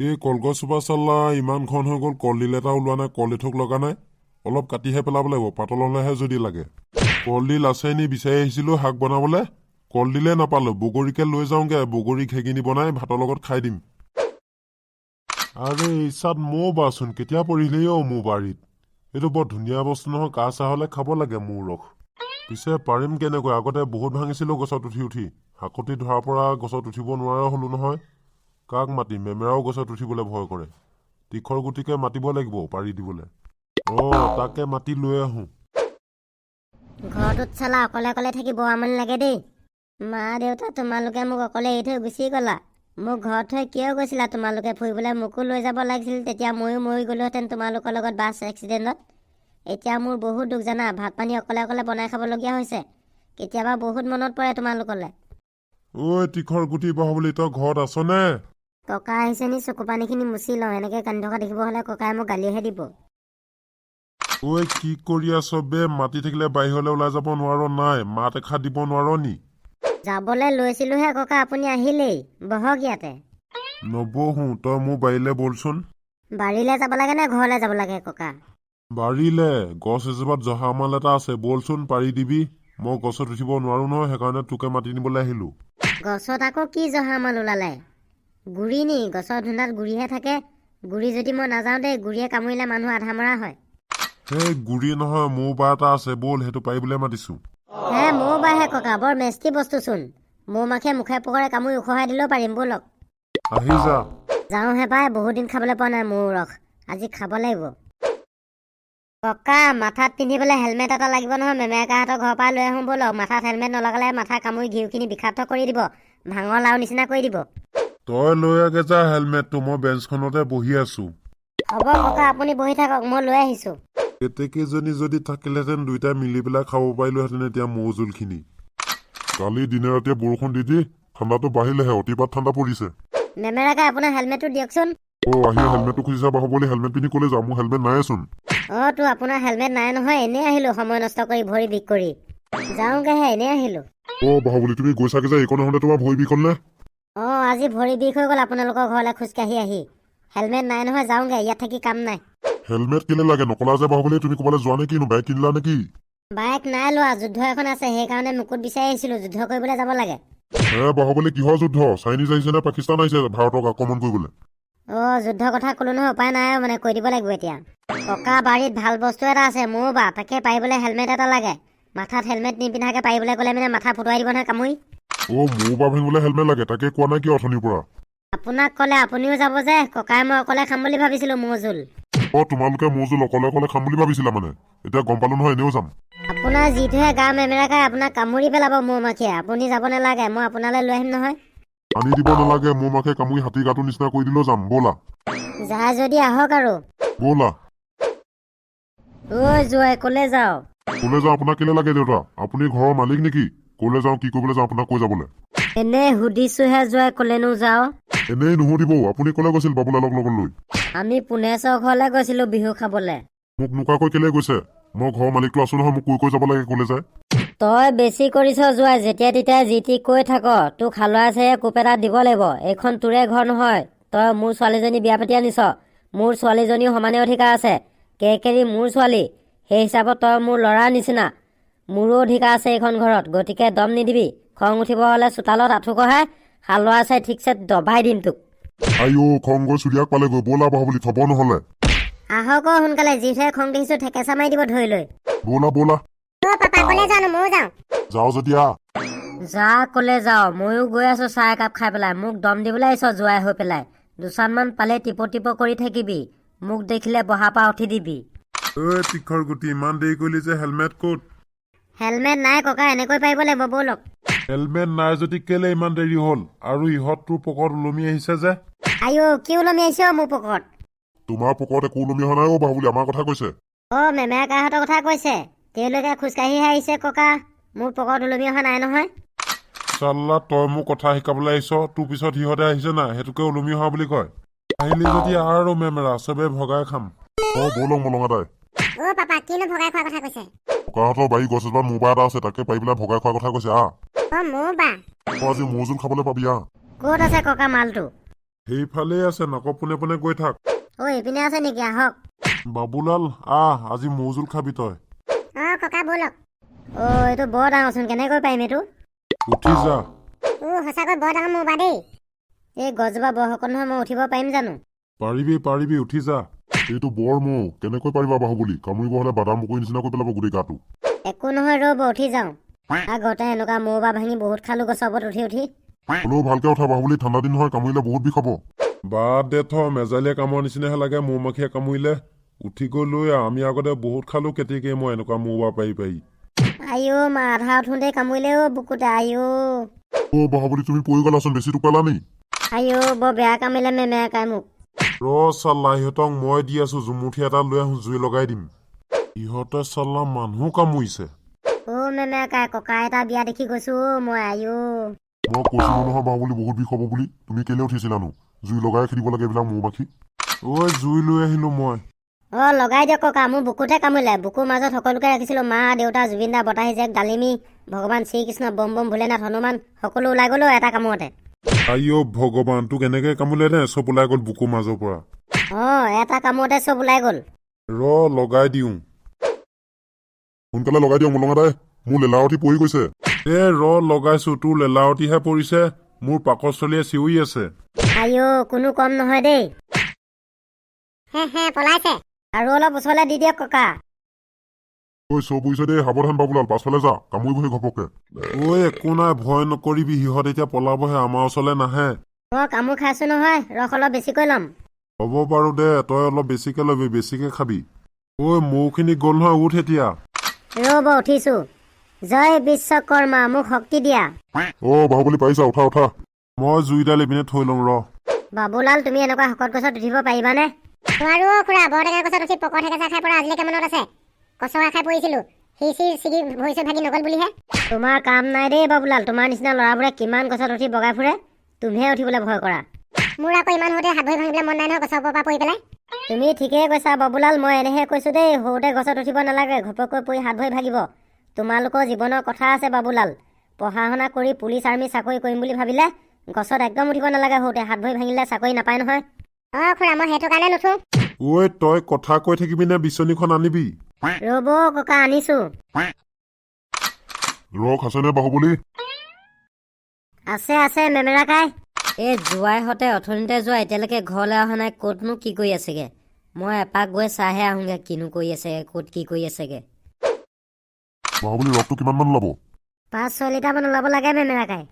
এই কলগছ চোপা চাল্লা ইমান ঘন হৈ গ'ল, কলডিল এটা ওলোৱা নাই, কলডিল থোক লগা নাই। অলপ কাটিহে পেলাব লাগিব, পাতল হ'লেহে যদি লাগে। কলডিল আছে নি বিচাৰি আহিছিলোঁ শাক বনাবলৈ, কলডিলে নাপালোঁ। বগৰীকে লৈ যাওঁগে, বগৰী ঘেগিনি বনাই ভাতৰ লগত খাই দিম। আৰে ইচ্ছাত মৌ বাচোন, কেতিয়া পৰিলেই মোৰ বাৰীত। এইটো বৰ ধুনীয়া বস্তু নহয়, কাহ চাহ হ'লে খাব লাগে মৌ ৰস। পিছে পাৰিম কেনেকৈ, আগতে বহুত ভাঙিছিলোঁ গছত উঠি উঠি। হাকুটি ধৰাৰ পৰা গছত উঠিব নোৱাৰা হ'লো নহয়। কাক মাতিম, মেমেৰাও গছত উঠিবলৈ ভয় কৰে। তীখৰ গুটিকে মাতিব লাগিব পাৰি দিবলৈ। তাকে মাতি লৈ আহোঁ। ঘৰটোত চালা অকলে অকলে থাকি বৰ আমনি লাগে দেই। মা দেউতা তোমালোকে মোক অকলে এৰি থৈ গুচি গ'লা। মোক ঘৰত থৈ কিয় গৈছিলা তোমালোকে ফুৰিবলৈ? মোকো লৈ যাব লাগিছিল, তেতিয়া ময়ো মৰি গ'লোহেঁতেন তোমালোকৰ লগত বাছ এক্সিডেণ্টত। এতিয়া মোৰ বহুত দুখ জানা, ভাত পানী অকলে অকলে বনাই খাবলগীয়া হৈছে। কেতিয়াবা বহুত মনত পৰে তোমালোকলৈ। ঐ তীখৰ গুটি বাহুবলী, তই ঘৰত আছনে? ককা আহিছে নি, চকু পানীখিনি মুচি লওঁ। এনেকৈ কান্দি থকা দেখিব হ'লে ককাই মোক গালিহে দিব। ঐ কি কৰি আছ বে? মাতি থাকিলে বাহিৰলৈ ওলাই যাব নোৱাৰ নাই? মাত এষাৰ দিব নোৱাৰ নি? যাবলৈ লৈছিলোহে ককা, আপুনি আহিলেই। বহক ইয়াতে। নবহো, তই মোৰ বাৰীলৈ বলচোন। বাৰীলৈ যাব লাগে নে ঘৰলৈ যাব লাগে ককা? বাৰীলে, গছ এজোপাত জহা মাল এটা আছে, বলচোন পাৰি দিবি। মই গছত উঠিব নোৱাৰো নহয়, সেইকাৰণে তোকে মাতি নিবলৈ আহিলো। গছত আকৌ কি জহা মাল ওলালে? গুৰি নি? গছৰ ধুন্দাত গুৰিহে থাকে। গুৰি যদি মই নাযাওঁ দেই, গুৰিয়ে কামুৰিলে মানুহ আধা মৰা হয়। সেই গুৰি নহয়, মৌ বা এটা আছে, বল সেইটো পাৰিবলৈ মাতিছো। হে মৌ বাহে ককা, বৰ মেষ্টি বস্তুচোন। মৌ মাখে মুখে পোখৰে কামুৰি উখহাই দিলেও পাৰিম, ব'লক। আহি যা। যাওঁহে পাই, বহুত দিন খাবলৈ পোৱা নাই মৌ ৰস, আজি খাব লাগিব। ককা মাথাত পিন্ধিবলৈ হেলমেট এটা লাগিব নহয়, মেমেকাহঁতৰ ঘৰৰ পৰা লৈ আহোঁ ব'লক। মাথাত হেলমেট নলগালে মাথা কামুৰি ঘিউখিনি বিষাক্ত কৰি দিব, ভাঙৰ লাও নিচিনা কৰি দিব। তই লৈ আগে যা হেলমেটটো, মই বেঞ্চখনতে বহি আছো। হ'ব ককা, আপুনি বহি থাকক, মই লৈ আহিছোঁ। কেতেকীজনী যদি থাকিলেহেঁতেন দুইটাই মিলি পেলাই খাব পাৰিলোহেঁতেন এতিয়া মৌ জোলখিনি। কালি দিনে ৰাতিয়ে বৰষুণ দি ঠাণ্ডাটো বাঢ়িলেহে, অতিপাত ঠাণ্ডা পৰিছে। মেমেৰাকাই আপোনাৰ হেলমেটটো দিয়কচোন। আহি হেলমেটটো খুজিছা বাহুবলী, হেলমেট পিন্ধি ক'লৈ যাওঁ? মোৰ হেলমেট নাইচোন। তো আপোনাৰ হেলমেট নাই নহয়, এনেই আহিলোঁ সময় নষ্ট কৰি, ভৰি বিষ কৰি। যাওঁগৈহে, এনেই আহিলোঁ। বাহুবলী, তুমি গৈছাগে যে এইকণ আহোঁতে তোমাৰ ভৰি বিষ হ'ল নে? আজি ভৰি বিষ হৈ গ'ল আপোনালোকৰ ঘৰলৈ খোজকাঢ়ি আহি। হেলমেট নাই নহয়, যাওঁগে, ইয়াত থাকি কাম নাই। হেলমেট কেলে লাগে নকলা যে বাহুবলী? তুমি ক'বালৈ যোৱা নে কিনো? বাইক কিনিলা নেকি? বাইক নাই লোৱা, যুদ্ধ এখন আছে, সেইকাৰণে মুকুট বিচাৰি আহিছিলোঁ, যুদ্ধ কৰিবলৈ যাব লাগে। বাহুবলী, কিহৰ যুদ্ধ? চাইনিজ আহিছে নে পাকিস্তান আহিছে ভাৰতক আক্ৰমণ কৰিবলৈ? যুদ্ধৰ কথা ক'লো নহয়, উপায় নাই মানে কৈ দিব লাগিব এতিয়া। ককা বাৰীত ভাল বস্তু এটা আছে, মৌ বা, তাকে পাৰিবলৈ হেলমেট এটা লাগে। মাথাত হেলমেট নিপিন্ধাকৈ পাৰিবলৈ গ'লে মানে মাথা ফুটুৱাই দিব নহয় কামুৰি। মৌ বা ভাঙিবলৈ হেলমেট লাগে, তাকে কোৱা নাই কিয় অথনিৰ পৰা? আপোনাক ক'লে আপুনিও যাব যে, ককাই মই অকলে খাম বুলি ভাবিছিলোঁ মৌ জোল। তোমালোকে মৌ জোল অকলে অকলে খাম বুলি ভাবিছিলা মানে? এতিয়া গম পালো নহয়, এনেও যাম। আপোনাৰ যিটোহে গা মেমেৰাকাই, আপোনাক কামুৰি পেলাব মৌ মাখিয়ে। আপুনি যাব নালাগে, মই আপোনালৈ লৈ আহিম নহয়। আনি দিব নালাগে, মৌ মাখে কামুৰি হাতী গাটোৰ নিচিনা কৰি দিলেও যাম, ব'লা। যায় যদি আহক আৰু। ব'লা। জোৱাই ক'লে যাওঁ? ক'লে যাওঁ আপোনাক কেলে লাগে দেউতা? আপুনি ঘৰৰ মালিক নেকি? ক'লে যাওঁ কি কৰিবলৈ যাওঁ আপোনাক কৈ যাবলৈ? এনেই সুধিছোহে জোৱাই, ক'লেনো যাওঁ? এনেই নুসুধিব, আপুনি ক'লে গৈছিল বাবুলালক লগত লৈ? আমি পুনেশ্বৰ ঘৰলৈ গৈছিলোঁ বিহু খাবলৈ। মোক নোকোৱাকৈ কেলে গৈছে? মই ঘৰৰ মালিকটো আছো নহয়, মোক কৈ যাব লাগে ক'লে যায়। তই বেছি কৰিছ জোৱাই, যেতিয়া তেতিয়া যি টি কৈ থাক। তোক হালোৱাই চাহে কোপ এটা দিব লাগিব। এইখন তোৰে ঘৰ নহয়, তই মোৰ ছোৱালীজনী বিয়া পাতি আনিছ। মোৰ ছোৱালীজনীও সমানে অধিকাৰ আছে। কেকেৰি মোৰ ছোৱালী, সেই হিচাপত তই মোৰ ল'ৰাৰ নিচিনা। মোৰো অধিকাৰ আছে এইখন ঘৰত, গতিকে দম নিদিবি। খং উঠিব হ'লে চোতালত আঁঠু কঢ়াই হালোৱা চাই ঠিকছে দবাই দিম তোক। খং গৈ চুৰিয়াক পালেগৈ, ব'লা বাহুবলী, থব নহ'লে। আহক সোনকালে, যিহে খং দেখিছো ঠেকেচা মাৰি দিব ধৰি লৈ। ব'লা ব'লা। পাপা ক'লে যাওঁ? ময়ো যাওঁ। যাওঁ যেতিয়া যা ক'লে যাওঁ, ময়ো গৈ আছো চাহ একাপ খাই পেলাই। মোক দম দিবলৈ আহিছ জোৱাই হৈ পেলাই। দুচানমান পালে টিপ টিপ কৰি থাকিবি, মোক দেখিলে বহা পৰা উঠি দিবি। তীখৰ গুটি, ইমান দেৰি কৰিলি যে, হেলমেট ক'ত? হেলমেট নাই ককা, এনেকৈ পাৰিব লাগিব, ব'লক। হেলমেট নাই যদি কেলে ইমান দেৰি হ'ল? আৰু ইহঁত তোৰ পকৰত ওলমি আহিছে যে? কি ওলমি আহিছে মোৰ পকৰত? তোমাৰ পকৰত একো ওলমি অহা নাই বাহুবলী, আমাৰ কথা কৈছে। মেমেৰাকাহঁতৰ কথা কৈছে। তেওঁলোকে খোজকাঢ়িহে আহিছে ককা, মোৰ পকৰত ওলমি অহা নাই নহয়। চাল্লা, তই মোক কথা শিকাবলৈ আহিছ, তোৰ পিছত সিহঁতে আহিছে না, সেইটোকে ওলমি অহা বুলি কয়? আহিলি যদি আৰু মেমেৰা, চবে ভগাই খাম। ব'লক মলঙা তাই। পাপা, কিনো ভগাই খোৱাৰ কথা কৈছে? ককাহঁতৰ বাৰী গছ এজোপা মৌ বা এটা আছে, তাকে পাৰি পেলাই ভগাই খোৱাৰ কথা কৈছে। মৌ বা? আজি মৌ জোল খাবলৈ পাবি। ক'ত আছে ককা মালটো? সেইফালেই আছে, নাকৰ পোনে পোনে গৈ থাক। অ' এইপিনে আছে নেকি? আহক। বাবুলাল আজি মৌজোল খাবি তই। অ' ককা ব'লক। অ' এইটো বৰ ডাঙৰচোন, কেনেকৈ পাৰিম এইটো? উঠি যা। সঁচাকৈ বৰ ডাঙৰ মোৰ দেই। এই গছজোপা বয়সকল নহয়, মই উঠিব পাৰিম জানো? পাৰিবি উঠি যা। এইটো বৰ মৌ, কেনেকৈ পাৰিবা বাহুবলী? কামুৰিব হলে বাদাম বকৰি নিচিনা কৰি পেলাব গোটেই গাটো। একো নহয়, ৰ'ব উঠি যাওঁ। আগতে এনেকুৱা মৌ বা ভাঙি বহুত খালো গছৰ ওপৰত উঠি উঠি। হ'লেও ভালকে উঠা বাহুবলী, ঠাণ্ডা দিন নহয়, কামুৰিলে বহুত বিষ হ'ব। বাদ দে মেজালীয়ে কামোৰা নিচিনাহে লাগে মৌ মাখিয়ে কামুৰিলে। উঠি গৈ লৈ আমি আগতে বহুত খালো কেতিয়াকে মই এনেকুৱা মৌ বা পাৰি। আইঅ মা, আধা উঠোঁতে কামুৰিলেও বুকুতে। আইঅ বাহুবলী, তুমি পৰি গলাচোন, বেছি টোপালা নি? আইঅ বৰ বেয়া কামিলে মেমেকাই মোক। চাল্লা, ইহঁতক মই দি আছো, জুমুঠি এটা লৈ আহো, জুই লগাই দিম। ইহঁতে চাল্লা মানুহ কামুৰিছে। মেমেকাই, ককা এটা বিয়া দেখি গৈছো মই। আইঅ মই কৈছিলো নহয় বাহুবলী বহুত বিষ হ'ব বুলি, তুমি কেলে উঠিছিলানো? জুই লগাই খেদিব লাগে এইবিলাক মৌ মাখি। জুই লৈ আহিলো মই। লগাই দিয়ক ককা, মোৰ বুকুতে কামুৰিলে। বুকুৰ মাজত সকলোকে ৰাখিছিলো, মা, দেউতা, জুবিন দা, বতাহী জেক, ডালিমী, ভগৱান শ্ৰীকৃষ্ণ, বম বম ভোলেনাথ, হনুমান, সকলো ওলাই গ'লো এটা কামোৰতে। আইঅ ভগৱান, তোক এনেকে কামুৰিলে নে? চব ওলাই গ'ল বুকুৰ মাজৰ পৰা। এটা কামোৰতে চব ওলাই গ'ল। লগাই দিওঁ। সোনকালে লগাই দিওঁ মলঙা দাই, মোৰ লেলাৱতী পৰি গৈছে। লগাইছো, তোৰ লেলাৱতীহে পৰিছে, মোৰ পাকস্থলীয়ে চিঞৰি আছে। আইঅ কোনো কম নহয় দেই। পলাইছে। আৰু অলপ ওচৰলে দি দিয়ক ককা। চব বুজিছে দেই, সাৱধান বাবুলাল, পাছফালে যা, কামুৰিবহি ঘপকে। একো নাই, ভয় নকৰিবি, সিহঁত এতিয়া পলাবহে, আমাৰ ওচৰলে নাহে। মই কামোৰ খাইছো নহয়, ৰস অলপ বেছিকৈ ল'ম। হ'ব বাৰু দে, তই অলপ বেছিকে ল'বি, বেছিকে খাবি। মৌখিনি গ'ল নহয়, উঠ এতিয়া। ৰ'ব উঠিছো। জয় বিশ্বকৰ্মা, মোক শক্তি দিয়া। বাহুবলী পাৰিছা, উঠা। মই জুইডাল ইপিনে থৈ লওঁ ৰ। বাবুলাল, তুমি এনেকুৱা শকত গছত উঠিব পাৰিবানে? নোৱাৰো খুৰা, বৰটেঙা গছত উঠি পকৰ ঠেকেচা খাই পৰা আজিলৈকে মনত আছে। কচৰা খাই পৰিছিলো, ছিগি ভৰি চৰি ভাগি নগ'ল বুলিহে। তোমাৰ কাম নাই দেই বাবুলাল, তোমাৰ নিচিনা ল'ৰাবোৰে কিমান গছত উঠি বগাই ফুৰে, তুমিহে উঠিবলৈ ভয় কৰা। মোৰ আকৌ ইমান সৰুতে হাত ভৰি ভাঙিবলৈ মন নাই নহয়, গছৰ ওপৰৰ পৰা পৰি পেলাই। তুমি ঠিকেই কৈছা বাবুলাল, মই এনেহে কৈছো দেই, সৰুতে গছত উঠিব নালাগে, ঘপককৈ পৰি হাত ভৰি ভাগিব। তোমালোকৰ জীৱনৰ কথা আছে বাবুলাল। পঢ়া শুনা কৰি পুলিচ আৰ্মি চাকৰি কৰিম বুলি ভাবিলে গছত একদম উঠিব নালাগে, সৰুতে হাত ভৰি ভাঙিলে চাকৰি নাপায় নহয়। খুৰা, মই সেইটো কাৰণে নুঠো। তই কথা কৈ থাকিবি নে বিচনীখন আনিবি? ৰ'ব ককা, আনিছো। ৰস আছেনে বাহুবলী? আছে মেমেৰাকাই। এই জোৱাইহঁতে অথনিতে যোৱা এতিয়ালৈকে ঘৰলৈ অহা নাই, ক'তনো কি কৰি আছেগে? মই এপাক গৈ চাহে আহোঁগে, কিনো কৰি আছে, ক'ত কি কৰি আছেগে। বাহুবলী, ৰসটো কিমান মান ওলাব? 5-6 লিটাৰমান ওলাব লাগে মেমেৰাকাই।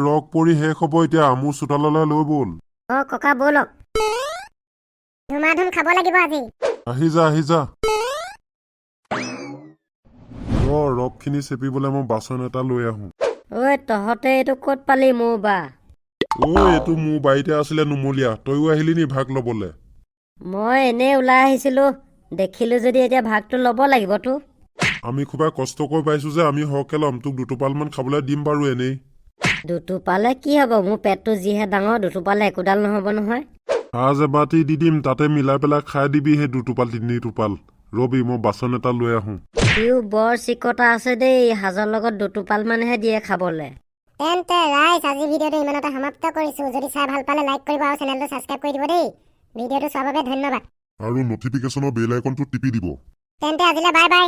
ৰস পৰি শেষ হ'ব এতিয়া, মোৰ চোতাললৈ লৈ ব'ল। ককা ব'লক। ধুমাধুম খাব লাগিব আজি। আহি যা। ৰসখিনি চেপিবলৈ মই বাচন এটা লৈ আহো। তহঁতে এইটো ক'ত পালি মোৰ বা? এইটো মোৰ বাৰীতে আছিলে নুমলীয়া, তইও আহিলি নি ভাগ ল'বলে? মই এনেই ওলাই আহিছিলো, দেখিলো যদি এতিয়া ভাগটো ল'ব লাগিবতো। আমি খুবেই কষ্ট কৰি পাইছো যে, আমি সৰহকে ল'ম, তোক দুটোপালমান খাবলৈ দিম বাৰু এনেই। দুটোপালে কি হ'ব, মোৰ পেটটো যিহে ডাঙৰ, দুটোপালে একোডাল নহ'ব নহয়। সাজ এবাতি দি দিম, তাতে মিলাই পেলাই খাই দিবি সেই 2 টোপাল 3 টোপাল। ৰবি, মই বাচন এটা লৈ আহো। সিও বৰ চিকতা আছে দেই, সাজৰ লগত 2 টোপাল মানহে দিয়ে খাবলে। তেন্তে ৰাইজ, আজি ভিডিঅ'টো ইমানতে সমাপ্ত কৰিছো। যদি চাই ভাল পালে লাইক কৰিব আৰু চেনেলটো ছাবস্ক্ৰাইব কৰি দিব দেই। ভিডিঅ'টো চোৱাৰ বাবে ধন্যবাদ। আৰু নটিফিকেশ্যনৰ বেল আইকনটো টিপি দিব। তেন্তে আজিলৈ বাই বাই।